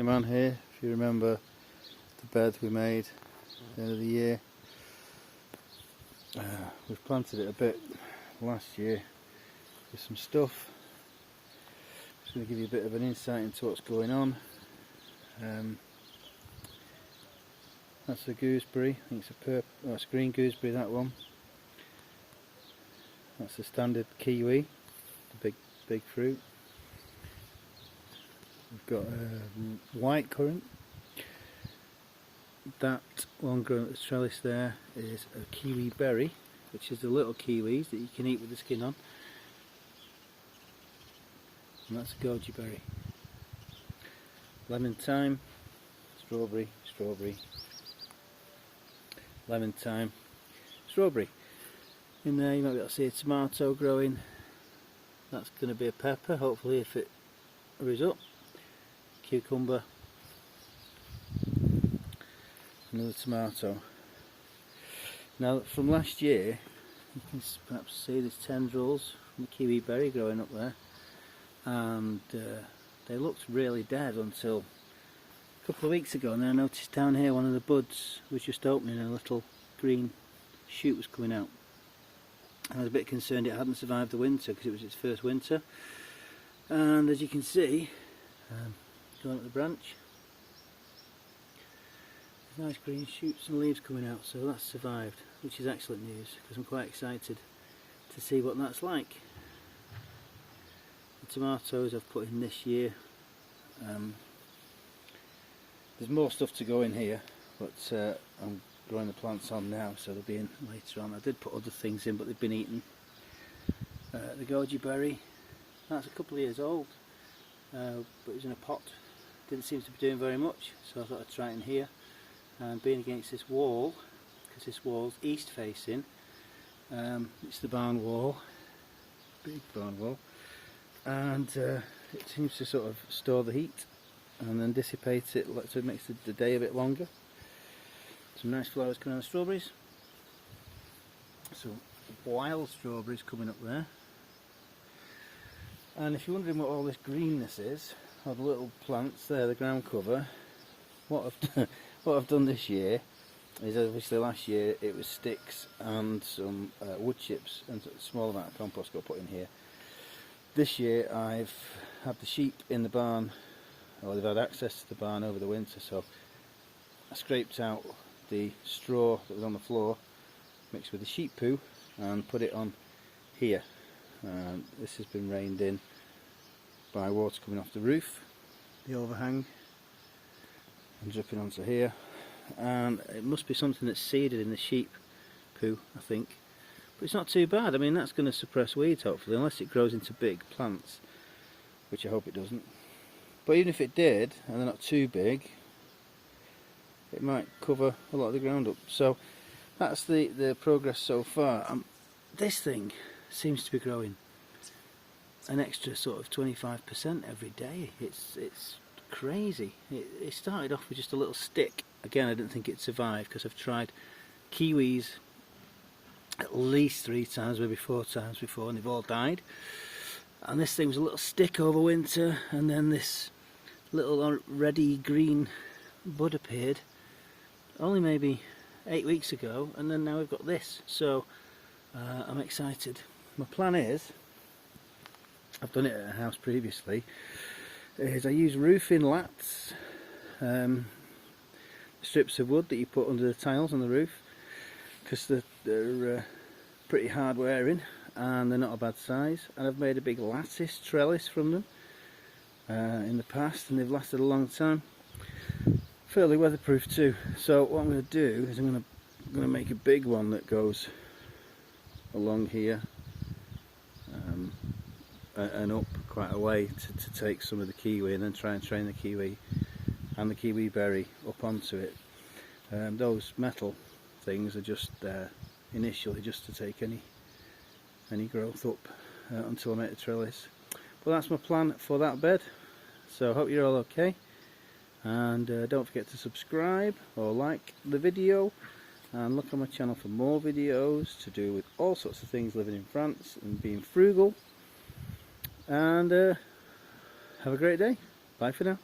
Man here, if you remember the bed we made at the end of the year. We've planted it a bit last year with some stuff. Just going to give you a bit of an insight into what's going on. That's a gooseberry. I think it's a purple, oh, it's green gooseberry, that one. That's a standard kiwi, the big fruit. We've got a white currant. That one growing at the trellis there is a kiwi berry, which is the little kiwis that you can eat with the skin on. And that's a goji berry. Lemon thyme, strawberry, strawberry, lemon thyme, strawberry. In there you might be able to see a tomato growing. That's going to be a pepper, hopefully, if it hurries up. Cucumber, another tomato. Now from last year you can perhaps see there's tendrils from the kiwi berry growing up there, and they looked really dead until a couple of weeks ago, and then I noticed down here one of the buds was just opening and a little green shoot was coming out. I was a bit concerned it hadn't survived the winter because it was its first winter, and as you can see, going up the branch, there's nice green shoots and leaves coming out, so that's survived, which is excellent news because I'm quite excited to see what that's like. The tomatoes I've put in this year, there's more stuff to go in here, but I'm growing the plants on now, so they'll be in later on. I did put other things in, but they've been eaten. The goji berry, that's a couple of years old, but it was in a pot. Didn't seem to be doing very much, so I thought I'd try it in here. And being against this wall, because this wall's east facing, it's the barn wall, big barn wall, and it seems to sort of store the heat and then dissipate it, so it makes the day a bit longer. Some nice flowers coming on the strawberries. Some wild strawberries coming up there. And if you're wondering what all this greenness is, or the little plants there, the ground cover, what I've done this year is, obviously last year it was sticks and some wood chips and a small amount of compost got put in here. This year I've had the sheep in the barn, or they've had access to the barn over the winter, so I scraped out the straw that was on the floor, mixed with the sheep poo, and put it on here. This has been rained in by water coming off the roof, the overhang, and dripping onto here, and it must be something that's seeded in the sheep poo, I think, but it's not too bad. I mean, that's going to suppress weeds hopefully, unless it grows into big plants, which I hope it doesn't. But even if it did, and they're not too big, it might cover a lot of the ground up. So that's the progress so far. This thing seems to be growing an extra sort of 25% every day. It's crazy. It started off with just a little stick. Again, I didn't think it'd survive because I've tried kiwis at least 3 times, maybe 4 times before, and they've all died. And this thing was a little stick over winter, and then this little reddy green bud appeared only maybe 8 weeks ago, and then now we've got this. So I'm excited. My plan is, I've done it at a house previously, is I use roofing lats, strips of wood that you put under the tiles on the roof, because they're pretty hard wearing and they're not a bad size, and I've made a big lattice trellis from them in the past, and they've lasted a long time. Fairly weatherproof too. So what I'm going to do is I'm going to make a big one that goes along here and up quite a way to take some of the kiwi, and then try and train the kiwi and the kiwi berry up onto it. Those metal things are just there initially just to take any growth up until I make the trellis. But that's my plan for that bed. So I hope you're all okay, and don't forget to subscribe or like the video, and look on my channel for more videos to do with all sorts of things living in France and being frugal. And have a great day. Bye for now.